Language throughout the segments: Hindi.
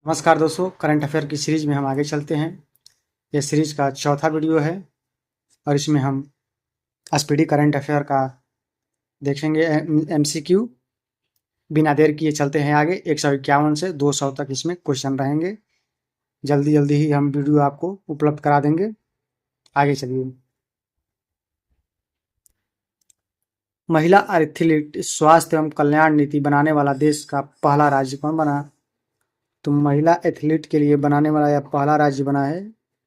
नमस्कार दोस्तों, करंट अफेयर की सीरीज में हम आगे चलते हैं। यह सीरीज का चौथा वीडियो है और इसमें हम स्पीडी करंट अफेयर का देखेंगे। एमसीक्यू बिना देर किए चलते हैं आगे। 151 से 200 तक इसमें क्वेश्चन रहेंगे। जल्दी जल्दी ही हम वीडियो आपको उपलब्ध करा देंगे। आगे चलिए। महिला एथलीट स्वास्थ्य एवं कल्याण नीति बनाने वाला देश का पहला राज्य कौन बना? तो महिला एथलीट के लिए बनाने वाला यह पहला राज्य बना है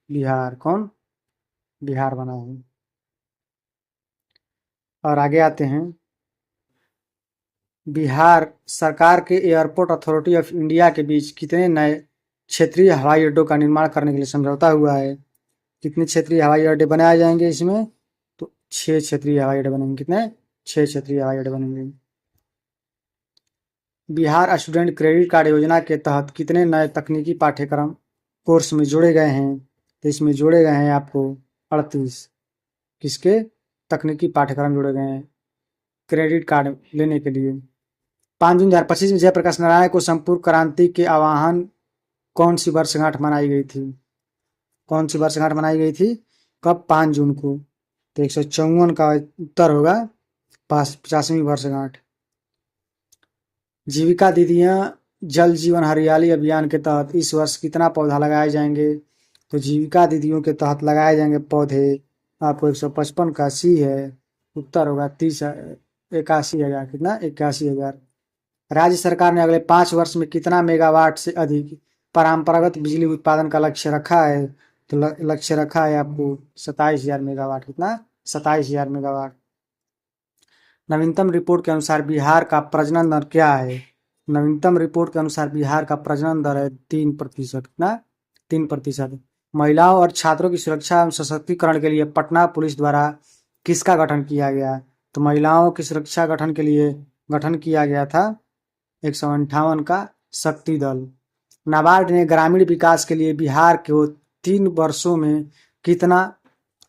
बिहार। कौन? बिहार बना है। और आगे आते हैं। बिहार सरकार के एयरपोर्ट अथॉरिटी ऑफ इंडिया के बीच कितने नए क्षेत्रीय हवाई अड्डों का निर्माण करने के लिए समझौता हुआ है? कितने क्षेत्रीय हवाई अड्डे बनाए जाएंगे इसमें? तो 6 क्षेत्रीय हवाई अड्डे बनेंगे। कितने? 6 क्षेत्रीय हवाई अड्डे बनेंगे। बिहार स्टूडेंट क्रेडिट कार्ड योजना के तहत कितने नए तकनीकी पाठ्यक्रम कोर्स में जोड़े गए हैं? तो इसमें जोड़े गए हैं आपको 38। किसके? तकनीकी पाठ्यक्रम जोड़े गए हैं क्रेडिट कार्ड लेने के लिए। 5 जून 2025 में जयप्रकाश नारायण को संपूर्ण क्रांति के आह्वान कौन सी वर्षगांठ मनाई गई थी? कौन सी वर्षगांठ मनाई गई थी? कब? 5 जून को। तो 154 का उत्तर होगा 50वीं वर्षगांठ। जीविका दीदियां जल जीवन हरियाली अभियान के तहत इस वर्ष कितना पौधा लगाए जाएंगे? तो जीविका दीदियों के तहत लगाए जाएंगे पौधे आपको 155 का सी है। उत्तर होगा 81,000। कितना? 81,000। राज्य सरकार ने अगले 5 वर्ष में कितना मेगावाट से अधिक परंपरागत बिजली उत्पादन का लक्ष्य रखा है? तो लक्ष्य रखा है आपको 27,000 मेगावाट। कितना? 27,000 मेगावाट। नवीनतम रिपोर्ट के अनुसार बिहार का प्रजनन दर क्या है? नवीनतम रिपोर्ट के अनुसार बिहार का प्रजनन दर है 3%। कितना? 3%। महिलाओं और छात्रों की सुरक्षा एवं सशक्तिकरण के लिए पटना पुलिस द्वारा किसका गठन किया गया? तो महिलाओं की सुरक्षा गठन के लिए गठन किया गया था 158 का शक्ति दल। नाबार्ड ने ग्रामीण विकास के लिए बिहार को 3 वर्षों में कितना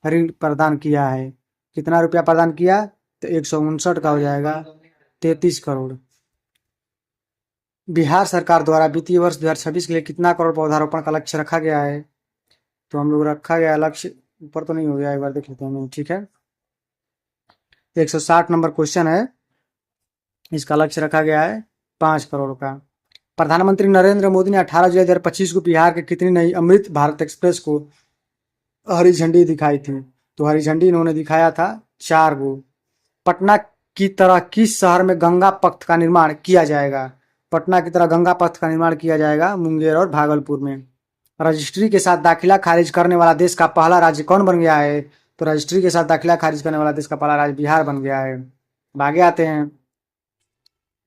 ऋण प्रदान किया है? कितना रुपया प्रदान किया? तो 159 का हो जाएगा 33 करोड़। बिहार सरकार द्वारा वित्तीय वर्ष 2026 के लिए कितना करोड़ पौधारोपण का लक्ष्य रखा गया है? तो हम लोग रखा गया लक्ष्य ऊपर तो नहीं हो गया, एक बार देख लेते हैं। ठीक है, 160 नंबर क्वेश्चन है। इसका लक्ष्य रखा गया है 5 करोड़ का। प्रधानमंत्री नरेंद्र मोदी ने 18 जुलाई 2025 को बिहार के कितनी नई अमृत भारत एक्सप्रेस को हरी झंडी दिखाई थी? तो हरी झंडी इन्होंने दिखाया था 4 गो। पटना की तरह किस शहर में गंगा पथ का निर्माण किया जाएगा? पटना की तरह गंगा पथ का निर्माण किया जाएगा मुंगेर और भागलपुर में। रजिस्ट्री के साथ दाखिला खारिज करने वाला देश का पहला राज्य कौन बन गया है? तो रजिस्ट्री के साथ दाखिला खारिज करने वाला देश का पहला राज्य बिहार बन गया है। आगे आते हैं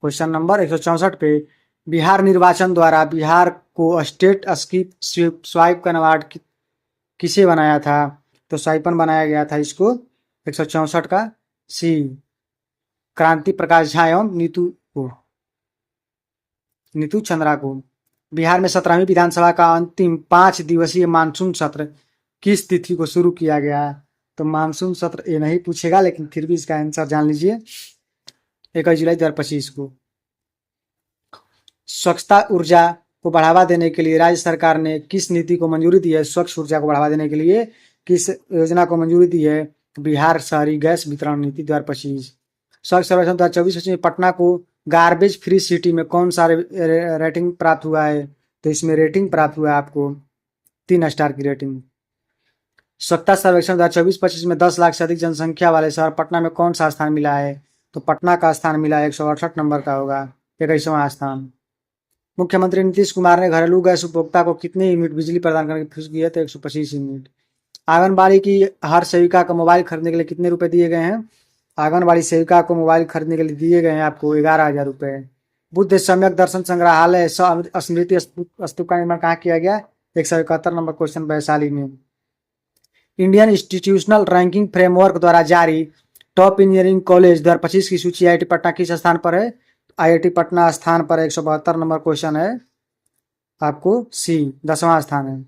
क्वेश्चन नंबर 164 पे। बिहार निर्वाचन द्वारा बिहार को स्टेट स्वाइप का अवार्ड किसे बनाया था? तो स्वाइपन बनाया गया था इसको 164 का सी क्रांति प्रकाश झा एवं नीतू चंद्रा को। बिहार में 17वीं विधानसभा का अंतिम 5 दिवसीय मानसून सत्र किस तिथि को शुरू किया गया? तो मानसून सत्र ये नहीं पूछेगा, लेकिन फिर भी इसका आंसर जान लीजिए 21 जुलाई 2025 को। स्वच्छता ऊर्जा को बढ़ावा देने के लिए राज्य सरकार ने किस नीति को मंजूरी दी है? स्वच्छ ऊर्जा को बढ़ावा देने के लिए किस योजना को मंजूरी दी है? बिहार शहरी गैस वितरण नीति 2025। स्वच्छ सर्वेक्षण 2024 में पटना को गार्बेज फ्री सिटी में कौन सा रेटिंग प्राप्त हुआ है? तो इसमें रेटिंग प्राप्त हुआ है आपको 3 स्टार की रेटिंग। स्वच्छता सर्वेक्षण 2024-25 में 10 लाख से अधिक जनसंख्या वाले शहर पटना में कौन सा स्थान मिला है? तो पटना का स्थान मिला है 168 नंबर का होगा 21वां स्थान। मुख्यमंत्री नीतीश कुमार ने घरेलू गैस उपभोक्ता को कितने यूनिट बिजली प्रदान करने की घोषणा की है? तो 125 यूनिट। आंगनबाड़ी की हर सेविका को मोबाइल खरीदने के लिए कितने रुपए दिए गए हैं? आंगनबाड़ी सेविका को मोबाइल खरीदने के लिए दिए गए हैं आपको 11,000 रुपए। बुद्ध सम्यक दर्शन संग्रहालय स्मृति स्तूप का निर्माण कहाँ किया गया? 171 नंबर क्वेश्चन वैशाली में। इंडियन इंस्टीट्यूशनल रैंकिंग फ्रेमवर्क द्वारा जारी टॉप इंजीनियरिंग कॉलेज 2025 की सूची IIT पटना किस स्थान पर है? IIT पटना स्थान पर 172 नंबर क्वेश्चन है आपको सी 10वां स्थान है।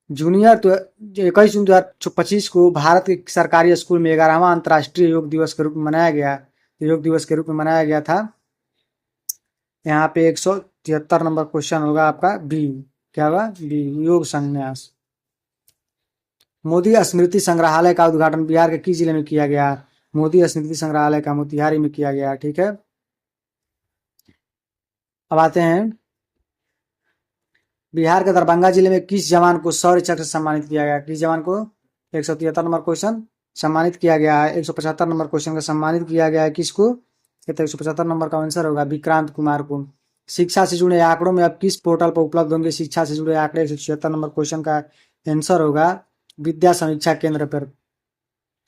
जूनियर 21 जून 2025 को भारत के सरकारी स्कूल में 11वां अंतर्राष्ट्रीय योग दिवस के रूप में मनाया गया। योग दिवस के रूप में मनाया गया था। यहाँ पे 173 नंबर क्वेश्चन होगा आपका बी। क्या होगा? बी, योग संन्यास। मोदी स्मृति संग्रहालय का उद्घाटन बिहार के किस जिले में किया गया? मोदी स्मृति संग्रहालय का मोतिहारी में किया गया। ठीक है, अब आते हैं बिहार के दरभंगा जिले में किस जवान को शौर्य चक्र से सम्मानित किया गया? किस जवान को? 173 नंबर क्वेश्चन सम्मानित किया गया है। 175 नंबर क्वेश्चन का सम्मानित किया गया है किसको? ये तो 175 नंबर का आंसर होगा विक्रांत कुमार को। शिक्षा से जुड़े आंकड़ों में अब किस पोर्टल पर उपलब्ध होंगे शिक्षा से जुड़े आंकड़े? 176 नंबर क्वेश्चन का आंसर होगा विद्या समीक्षा केंद्र पर।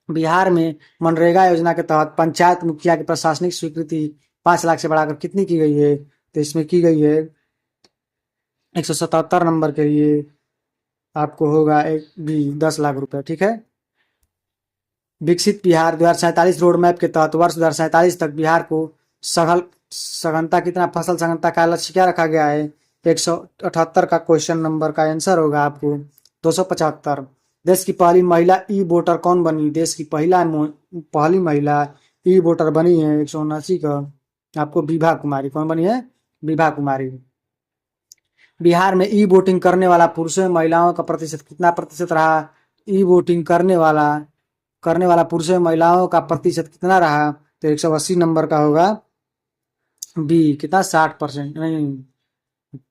बिहार में मनरेगा योजना के तहत पंचायत मुखिया की प्रशासनिक स्वीकृति 5 लाख से बढ़ाकर कितनी की गई है? तो इसमें की गई है 177 नंबर के लिए आपको होगा एक बी 10 लाख रुपए। ठीक है, विकसित बिहार 2047 रोड मैप के तहत वर्ष 2047 तक बिहार को सघन सघनता कितना फसल सघनता का लक्ष्य क्या रखा गया है? 178 का क्वेश्चन नंबर का आंसर होगा आपको 275। देश की पहली महिला ई वोटर कौन बनी? देश की पहली महिला ई वोटर बनी है 179 का आपको विभा कुमारी। कौन बनी है? विभा कुमारी। बिहार में ई वोटिंग करने वाला पुरुषों में महिलाओं का प्रतिशत कितना प्रतिशत रहा? ई वोटिंग करने वाला पुरुषों में महिलाओं का प्रतिशत कितना रहा? तो 180 नंबर का होगा बी। कितना? 60% नहीं,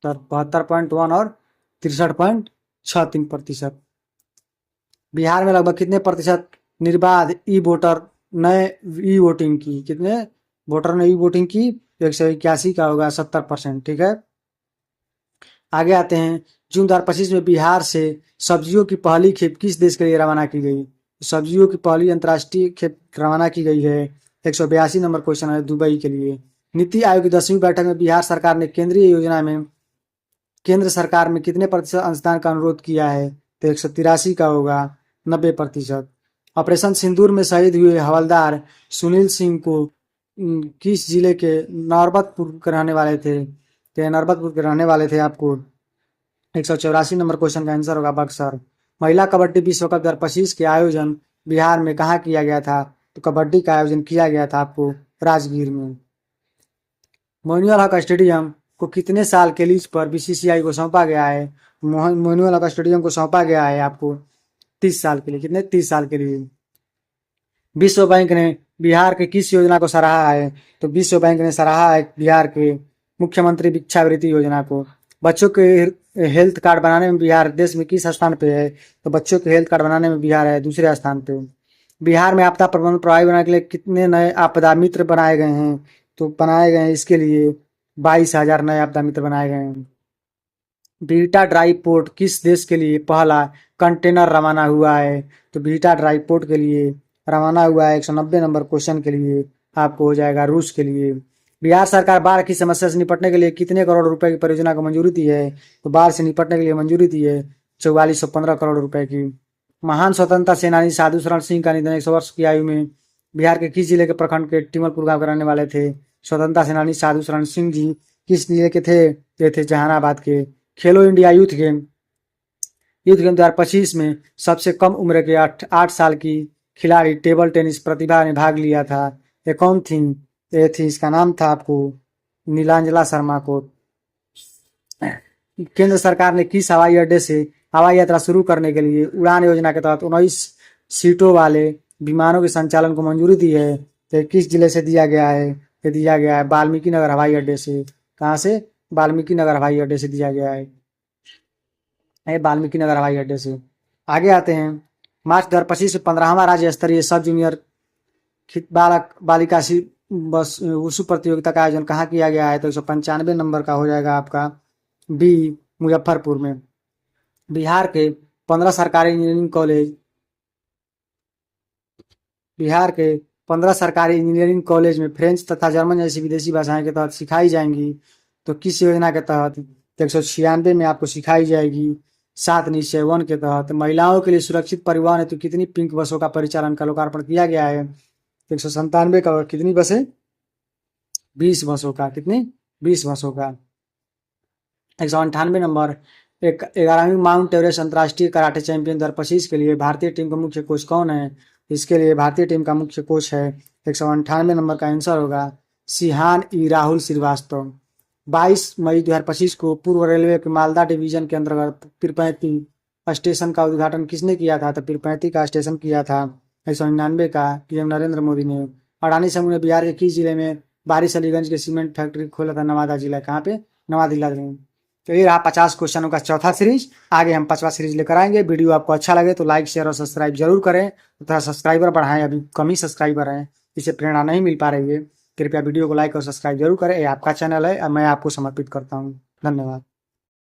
72.1 और 63.63%। बिहार में लगभग कितने प्रतिशत निर्बाध ई वोटर नए ई वोटिंग की? कितने वोटर ने ई वोटिंग की? 181 का होगा 70%। ठीक है, आगे आते हैं। जून 2025 में बिहार से सब्जियों की पहली खेप किस देश के लिए रवाना की गई? सब्जियों की पहली अंतर्राष्ट्रीय खेप रवाना की गई है 182 नंबर क्वेश्चन है दुबई के लिए। नीति आयोग की 10वीं बैठक में बिहार सरकार ने केंद्र सरकार में कितने प्रतिशत अंशदान का अनुरोध किया है? तो 183 का होगा 90%। ऑपरेशन सिंदूर में शहीद हुए हवलदार सुनील सिंह को किस जिले के नरबतपुर के रहने वाले थे? तो नरबतपुर के रहने वाले थे आपको 184 नंबर क्वेश्चन का आंसर होगा बक्सर। महिला कबड्डी विश्व कप 2025 के आयोजन बिहार में कहाँ किया गया था? तो कबड्डी का आयोजन किया गया था आपको राजगीर में। मोइनुअल हक स्टेडियम को कितने साल के लीज पर बीसीसीआई को सौंपा गया है? मोइनुअल हक स्टेडियम को सौंपा गया है आपको 30 साल के लिए। कितने? 30 साल के लिए। विश्व बैंक ने बिहार के किस योजना को सराहा है? तो विश्व बैंक ने सराहा है बिहार के मुख्यमंत्री भिक्षावृत्ति योजना को। बच्चों के हेल्थ कार्ड बनाने में बिहार देश में किस स्थान पे है? तो बच्चों के हेल्थ कार्ड बनाने में बिहार है दूसरे स्थान पे। बिहार में आपदा प्रबंधन प्रभावी बनाने के लिए कितने नए आपदा मित्र बनाए गए हैं? तो बनाए गए हैं इसके लिए 22,000 नए आपदा मित्र बनाए गए हैं। बीटा ड्राई पोर्ट किस देश के लिए पहला कंटेनर रवाना हुआ है? तो बीटा ड्राई पोर्ट के लिए रवाना हुआ है 190 नंबर क्वेश्चन के लिए आपको हो जाएगा रूस के लिए। बिहार सरकार बाढ़ की समस्या से निपटने के लिए कितने करोड़ रुपए की परियोजना को मंजूरी दी है? तो बाढ़ से निपटने के लिए मंजूरी दी है 4415 करोड़ रुपए की। महान स्वतंत्रता सेनानी साधु शरण सिंह का निधन 100 वर्ष की आयु में बिहार के किस जिले के प्रखंड के टिमलपुर गांव के रहने वाले थे? स्वतंत्रता सेनानी साधु शरण सिंह जी किस जिले के थे? ये थे जहानाबाद के। खेलो इंडिया यूथ गेम 2025 में सबसे कम उम्र के 8 साल की खिलाड़ी टेबल टेनिस प्रतिभा ने भाग लिया था। ये कौन थी? ये थी, इसका नाम था आपको नीलांजला शर्मा को। केंद्र सरकार ने किस हवाई अड्डे से हवाई यात्रा शुरू करने के लिए उड़ान योजना के तहत 19 सीटों वाले विमानों के संचालन को मंजूरी दी है? तो किस जिले से दिया गया है? ये दिया गया है वाल्मीकि नगर हवाई अड्डे से। कहाँ से? वाल्मीकि नगर हवाई अड्डे से दिया गया है, वाल्मीकि नगर हवाई अड्डे से। आगे आते हैं। मार्च 2025 में 15वां राज्य स्तरीय सब जूनियर बालक बालिका बस वुशु प्रतियोगिता का आयोजन कहाँ किया गया है? तो 195 नंबर का हो जाएगा आपका बी मुजफ्फरपुर में। बिहार के 15 सरकारी इंजीनियरिंग कॉलेज में फ्रेंच तथा जर्मन जैसी विदेशी भाषाएं के तहत सिखाई जाएंगी। तो किस योजना के तहत? 196 में आपको सिखाई जाएगी 7 निश्चय 1 के तहत। महिलाओं के लिए सुरक्षित परिवहन हेतु कितनी पिंक बसों का परिचालन का लोकार्पण किया गया है? 197 का। कितनी बसें? 20 बसों का। कितनी? 20 बसों का। 198 नंबर। 11वीं माउंट एवरेस्ट अंतर्राष्ट्रीय कराटे चैंपियन 2025 के लिए भारतीय टीम का मुख्य कोच कौन है? इसके लिए भारतीय टीम का मुख्य कोच है 198 नंबर का आंसर होगा सिहान ई राहुल श्रीवास्तव। 22 मई 2025 को पूर्व रेलवे के मालदा डिवीजन के अंतर्गत पीरपैंती स्टेशन का उद्घाटन किसने किया था? तो पीरपैंती का स्टेशन किया था 1999 का पीएम नरेंद्र मोदी ने। अडानी समूह ने बिहार के किस जिले में बारिश अलीगंज के सीमेंट फैक्ट्री खोला था? नवादा जिला। कहाँ पे? नवादा जिला में। तो ये रहा 50 क्वेश्चनों का चौथा सीरीज। आगे हम 5वां सीरीज लेकर आएंगे। वीडियो आपको अच्छा लगे तो लाइक शेयर और सब्सक्राइब जरूर करें तथा सब्सक्राइबर बढ़ाएं, अभी कम ही सब्सक्राइबर हैं, इससे प्रेरणा नहीं मिल पा रही है। कृपया वीडियो को लाइक और सब्सक्राइब जरूर करें। ये आपका चैनल है, अब मैं आपको समर्पित करता हूँ। धन्यवाद।